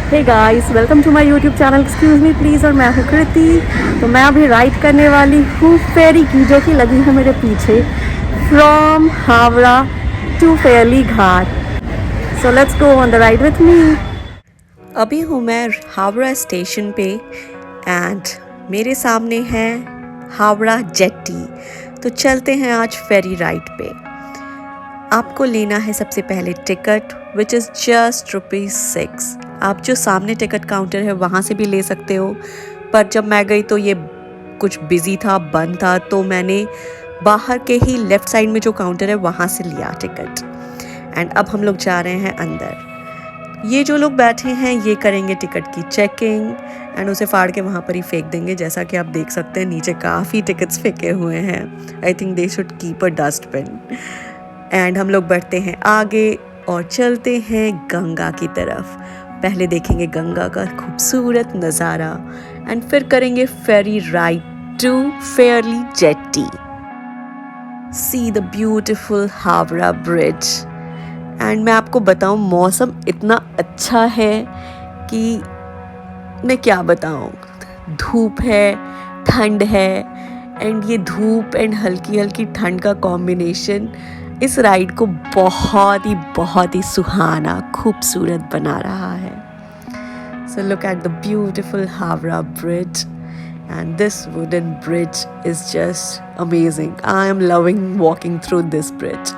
Hey guys, welcome to my YouTube channel excuse me please. और मैं हूँ कृति। तो मैं अभी राइड करने वाली हूँ फेरी की, जो कि लगी है मेरे पीछे, from Howrah to Fairlie Ghat. So let's go on the ride with me. अभी हूँ मैं हावड़ा स्टेशन पे एंड मेरे सामने है हावड़ा जेट्टी। तो चलते हैं आज फेरी राइड पे। आपको लेना है सबसे पहले टिकट, विच इज़ जस्ट ₹6। आप जो सामने टिकट काउंटर है वहाँ से भी ले सकते हो, पर जब मैं गई तो ये कुछ बिजी था, बंद था, तो मैंने बाहर के ही लेफ़्ट साइड में जो काउंटर है वहाँ से लिया टिकट। एंड अब हम लोग जा रहे हैं अंदर। ये जो लोग बैठे हैं ये करेंगे टिकट की चेकिंग एंड उसे फाड़ के वहाँ पर ही फेंक देंगे। जैसा कि आप देख सकते हैं नीचे काफ़ी टिकट्स फेंके हुए हैं। I think they should keep a dustbin. And हम लोग बढ़ते हैं आगे और चलते हैं गंगा की तरफ। पहले देखेंगे गंगा का खूबसूरत नज़ारा एंड फिर करेंगे ferry ride to Fairlie jetty. See the beautiful Howrah Bridge. And मैं आपको बताऊं, मौसम इतना अच्छा है कि मैं क्या बताऊं। धूप है, ठंड है, एंड ये धूप एंड हल्की हल्की ठंड का कॉम्बिनेशन इस राइड को बहुत ही सुहाना खूबसूरत बना रहा है। So look at the beautiful Howrah Bridge and this wooden bridge is just amazing. I am loving walking through this bridge.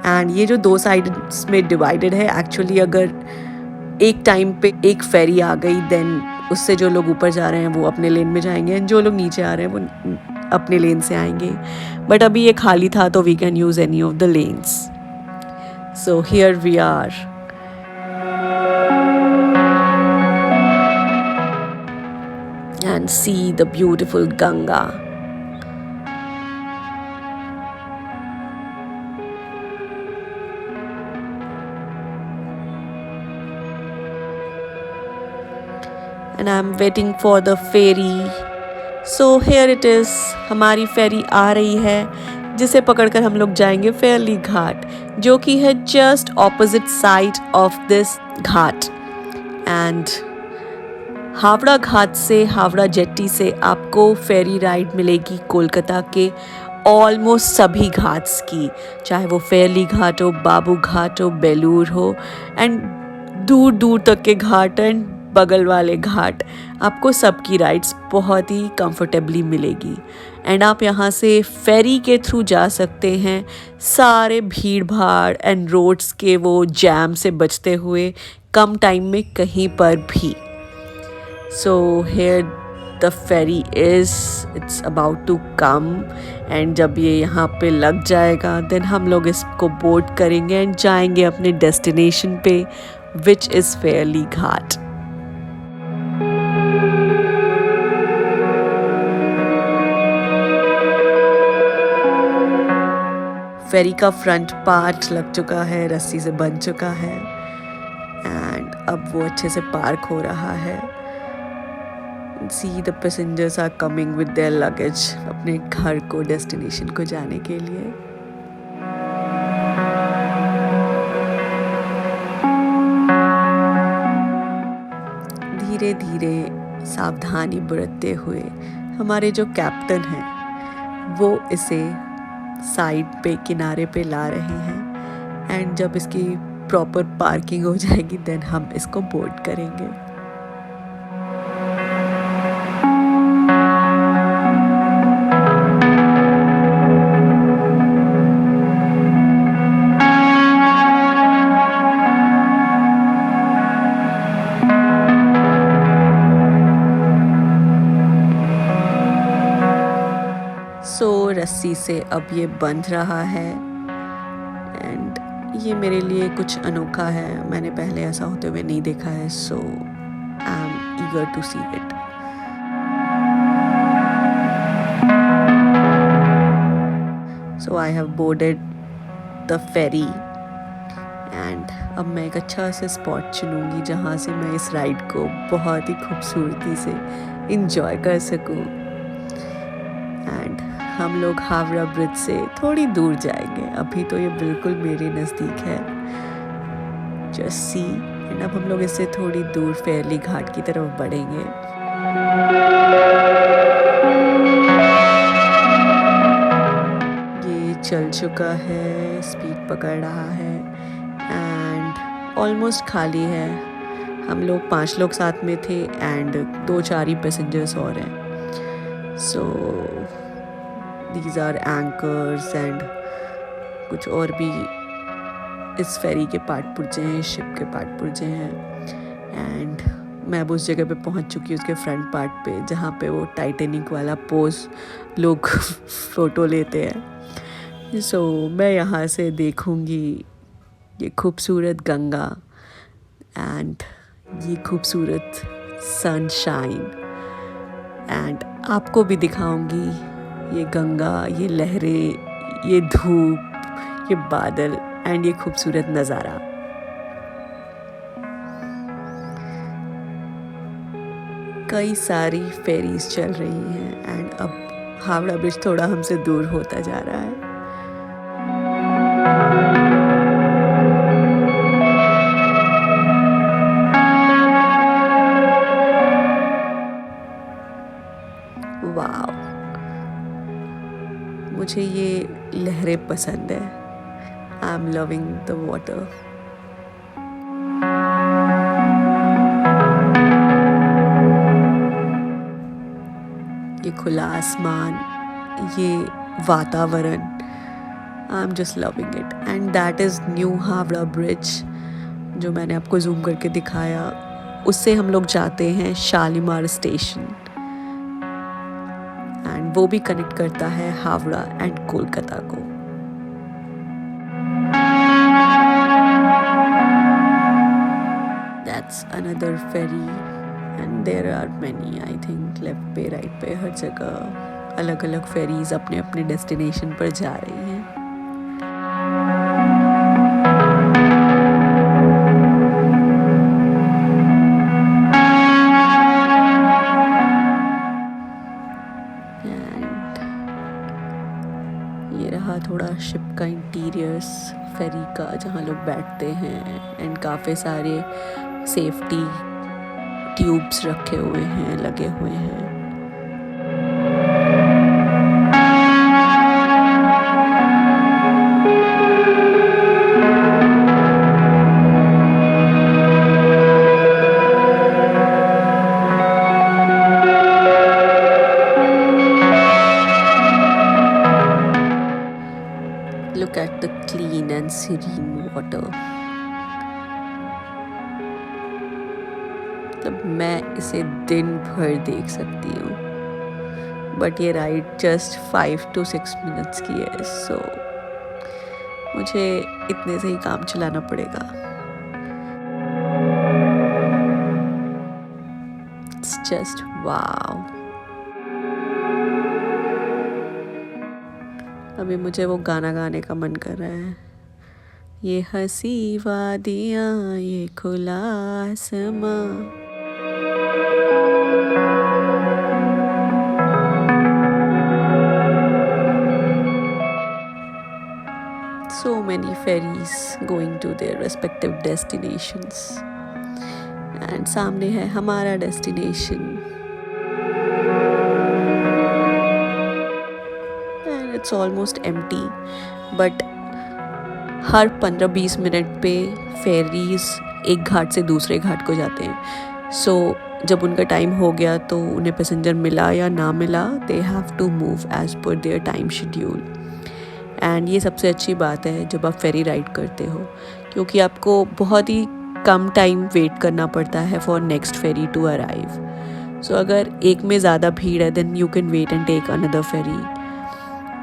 And ये जो दो साइड्स में डिवाइडेड है, एक्चुअली अगर एक टाइम पे एक फेरी आ गई देन उससे जो लोग ऊपर जा रहे हैं वो अपने लेन में जाएंगे एंड जो लोग नीचे आ रहे हैं वो अपने लेन से आएंगे। बट अभी ये खाली था तो we can use any of the lens. So here we are. And see the beautiful Ganga. And I'm waiting for the ferry. So here it is, हमारी फेरी आ रही है जिसे पकड़कर हम लोग जाएंगे फेयरली घाट, जो कि है just opposite side of this ghat. And Howrah Ghat से, हावड़ा जेट्टी से आपको फेरी राइड मिलेगी कोलकाता के ऑलमोस्ट सभी घाट्स की, चाहे वो फेयरली घाट हो, बाबू घाट हो, बेलूर हो, एंड दूर दूर तक के घाट एंड बगल वाले घाट। आपको सबकी राइड्स बहुत ही कंफर्टेबली मिलेगी एंड आप यहाँ से फेरी के थ्रू जा सकते हैं, सारे भीड़ भाड़ एंड रोड्स के वो जैम से बचते हुए कम टाइम में कहीं पर भी। So here the ferry is, it's about to come and जब ये यहाँ पे लग जाएगा देन हम लोग इसको बोर्ड करेंगे एंड जाएंगे अपने डेस्टिनेशन पे, विच इज़ फेयरली घाट। फेरी का फ्रंट पार्ट लग चुका है, रस्सी से बंध चुका है एंड अब वो अच्छे से पार्क हो रहा है। See the passengers are coming with their luggage अपने घर को, डेस्टिनेशन को जाने के लिए। धीरे धीरे सावधानी बरतते हुए हमारे जो कैप्टन हैं वो इसे साइड पे, किनारे पे ला रहे हैं एंड जब इसकी प्रॉपर पार्किंग हो जाएगी देन हम इसको बोर्ड करेंगे। सो रस्सी से अब ये बंध रहा है एंड ये मेरे लिए कुछ अनोखा है, मैंने पहले ऐसा होते हुए नहीं देखा है। So I am eager to see it. So I have boarded the ferry and अब मैं एक अच्छा सा स्पॉट चुनूँगी जहाँ से मैं इस राइड को बहुत ही खूबसूरती से इंजॉय कर सकूँ। एंड हम लोग हावड़ा ब्रिज से थोड़ी दूर जाएंगे, अभी तो ये बिल्कुल मेरे नज़दीक है। जस्ट सी एंड अब हम लोग इससे थोड़ी दूर फेयरली घाट की तरफ बढ़ेंगे। ये चल चुका है, स्पीड पकड़ रहा है एंड ऑलमोस्ट खाली है। हम लोग 5 लोग साथ में थे एंड 2-4 ही पैसेंजर्स और हैं। So these are anchors and कुछ और भी इस फेरी के पार्ट पुर्जे हैं, शिप के पार्ट पुर्जे हैं। एंड मैं अब उस जगह पे पहुंच चुकी हूँ, उसके फ्रंट पार्ट पे, जहाँ पे वो टाइटेनिक वाला पोज लोग फ़ोटो लेते हैं। सो मैं यहाँ से देखूँगी ये खूबसूरत गंगा एंड ये खूबसूरत सनशाइन, एंड आपको भी दिखाऊंगी ये गंगा, ये लहरें, ये धूप, ये बादल एंड ये खूबसूरत नज़ारा। कई सारी फेरीज चल रही हैं एंड अब हावड़ा ब्रिज थोड़ा हमसे दूर होता जा रहा है। वाव, मुझे ये लहरें पसंद है। I am loving the water. ये खुला आसमान, ये वातावरण, I am just loving it. And that is new Howrah bridge, जो मैंने आपको जूम करके दिखाया। उससे हम लोग जाते हैं शालीमार स्टेशन एंड वो भी कनेक्ट करता है हावड़ा एंड कोलकाता को। That's another ferry and there are many, I think left पे राइट पे हर जगह अलग अलग फेरीज अपने अपने डेस्टिनेशन पर जा रही हैं। ये रहा थोड़ा शिप का इंटीरियर्स फेरी का, जहाँ लोग बैठते हैं एंड काफ़ी सारे सेफ्टी ट्यूब्स रखे हुए हैं, लगे हुए हैं। Look at the clean and serene water. मतलब मैं इसे दिन भर देख सकती हूँ, बट ये राइड जस्ट 5 to 6 minutes की है, सो मुझे इतने से ही काम चलाना पड़ेगा। It's just wow. अभी मुझे वो गाना गाने का मन कर रहा है। ये हंसी वादियाँ, ये खुला आसमां, so many ferries going to their respective destinations and सामने है हमारा destination and it's almost empty, but her 15-20 minute पे फेरीज एक घाट से दूसरे घाट को जाते हैं। सो जब उनका टाइम हो गया तो उन्हें पैसेंजर मिला या ना मिला, they have to move as per their time schedule. And ये सबसे अच्छी बात है जब आप फेरी राइड करते हो, क्योंकि आपको बहुत ही कम टाइम वेट करना पड़ता है for next ferry to arrive. So अगर एक में ज़्यादा भीड़ है then you can wait and take another ferry,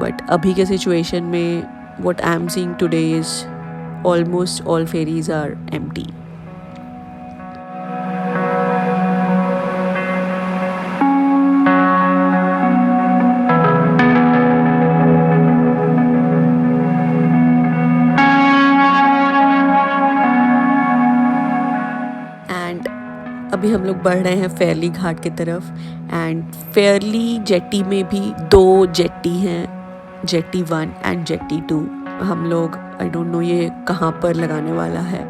but अभी के सिचुएशन में what I'm seeing today is almost all ferries are empty. And अभी हम लोग बढ़ रहे हैं फेयरली घाट की तरफ एंड फेयरली जेट्टी में भी 2 जेट्टी हैं, जेट्टी 1 एंड जेट्टी 2। हम लोग आई डोंट नो ये कहाँ पर लगाने वाला है।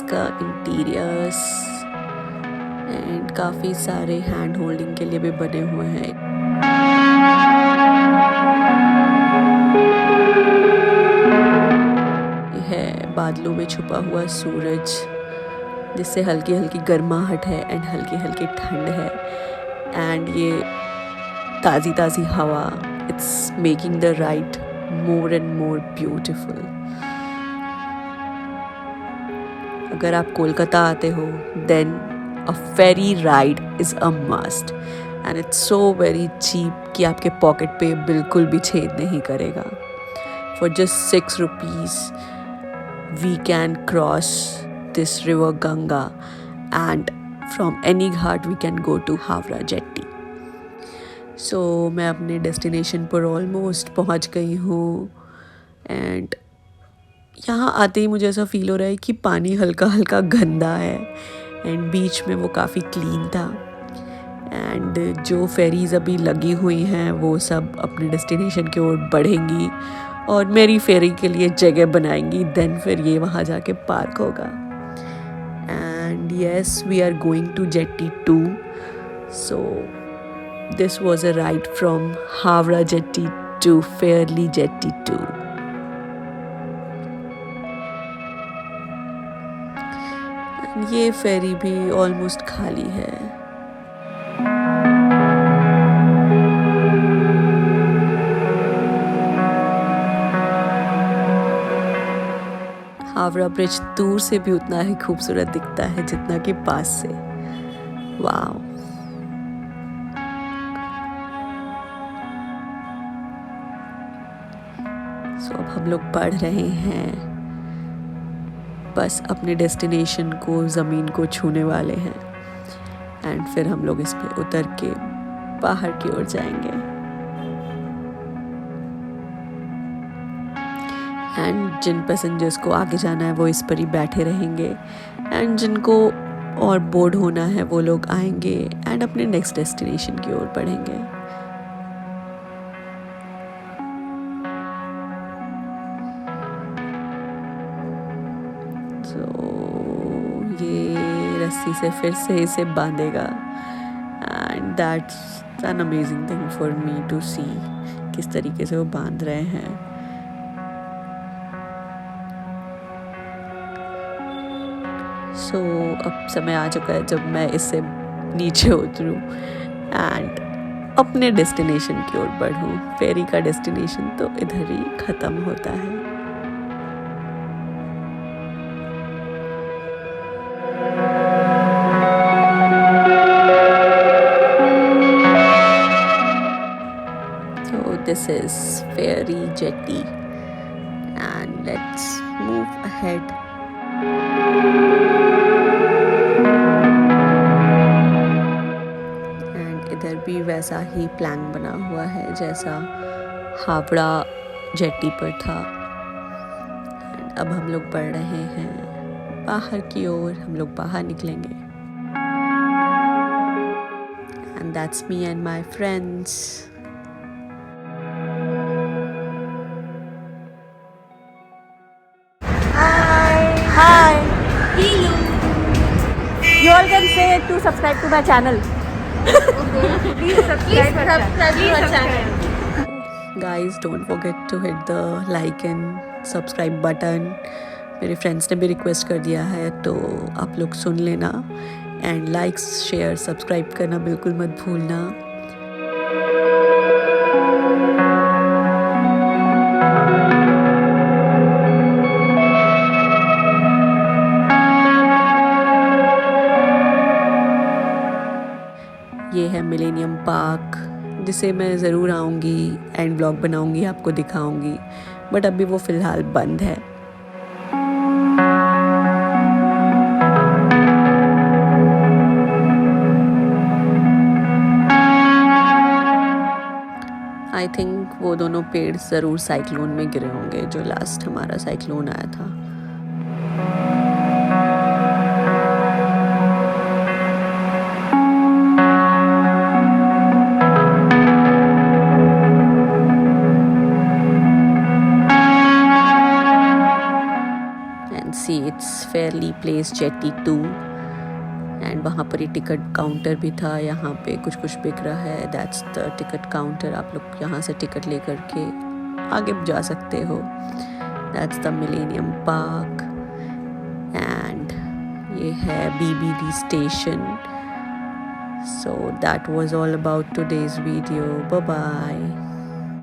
इसका इंटीरियर्स एंड काफ़ी सारे हैंड होल्डिंग के लिए भी बने हुए हैं। ये है बादलों में छुपा हुआ सूरज, जिससे हल्की हल्की गर्माहट है एंड हल्की हल्की ठंड है, एंड ये ताज़ी ताज़ी हवा, it's making the ride more and more beautiful. अगर आप कोलकाता आते हो then a ferry ride is a must and it's so very cheap कि आपके पॉकेट पे बिल्कुल भी छेद नहीं करेगा। For just 6 rupees we can cross this river Ganga and from any ghat we can go to Howrah jetty. So मैं अपने डेस्टिनेशन पर ऑलमोस्ट पहुंच गई हूँ एंड यहाँ आते ही मुझे ऐसा फील हो रहा है कि पानी हल्का हल्का गंदा है एंड बीच में वो काफ़ी क्लीन था, एंड जो फेरीज़ अभी लगी हुई हैं वो सब अपने डेस्टिनेशन की ओर बढ़ेंगी और मेरी फेरी के लिए जगह बनाएंगी, देन फिर ये वहाँ जाके पार्क होगा। And yes, we are going to jetty 2। So this was a ride from Havra Jetty to Fairly Jetty 2. And ये फेरी भी ऑलमोस्ट खाली है। हावड़ा ब्रिज दूर से भी उतना ही खूबसूरत दिखता है जितना कि पास से। वाव। सो अब हम लोग बढ़ रहे हैं, बस अपने डेस्टिनेशन को, ज़मीन को छूने वाले हैं एंड फिर हम लोग इस पे उतर के बाहर की ओर जाएंगे। एंड जिन पैसेंजर्स को आगे जाना है वो इस पर ही बैठे रहेंगे एंड जिनको और बोर्ड होना है वो लोग आएंगे एंड अपने नेक्स्ट डेस्टिनेशन की ओर बढ़ेंगे। ये रस्सी से फिर से इसे बांधेगा and that's an amazing thing for me to see, किस तरीके से वो बांध रहे हैं। सो अब समय आ चुका है जब मैं इससे नीचे उतरूं एंड अपने डेस्टिनेशन की ओर बढ़ूं। फेरी का डेस्टिनेशन तो इधर ही ख़त्म होता है। This is Fairly Jetty and let's move ahead. And इधर भी वैसा ही प्लान बना हुआ है जैसा हावड़ा जेट्टी पर था। And अब हम लोग बढ़ रहे हैं बाहर की ओर, हम लोग बाहर निकलेंगे। And that's me and my friends. Hi. Hello. You all can say to subscribe to my channel. Please subscribe to our channel. Guys, don't forget to hit the like and subscribe button. मेरे friends ने भी request कर दिया है तो आप लोग सुन लेना एंड लाइक्स, शेयर, सब्सक्राइब करना बिल्कुल मत भूलना। ये है मिलेनियम पार्क, जिसे मैं ज़रूर आऊँगी एंड ब्लॉग बनाऊँगी, आपको दिखाऊँगी, बट अभी वो फ़िलहाल बंद है। आई थिंक वो दोनों पेड़ ज़रूर साइक्लोन में गिरे होंगे, जो लास्ट हमारा साइक्लोन आया था। It's Fairlie place jetty 2 and वहाँ पर ही टिकट काउंटर भी था. यहाँ पे कुछ कुछ बिक रहा है. That's the ticket counter. आप लोग यहाँ से टिकट लेकर के आगे जा सकते हो. That's the millennium park and ये है BBD station. So that was all about today's video. Bye bye.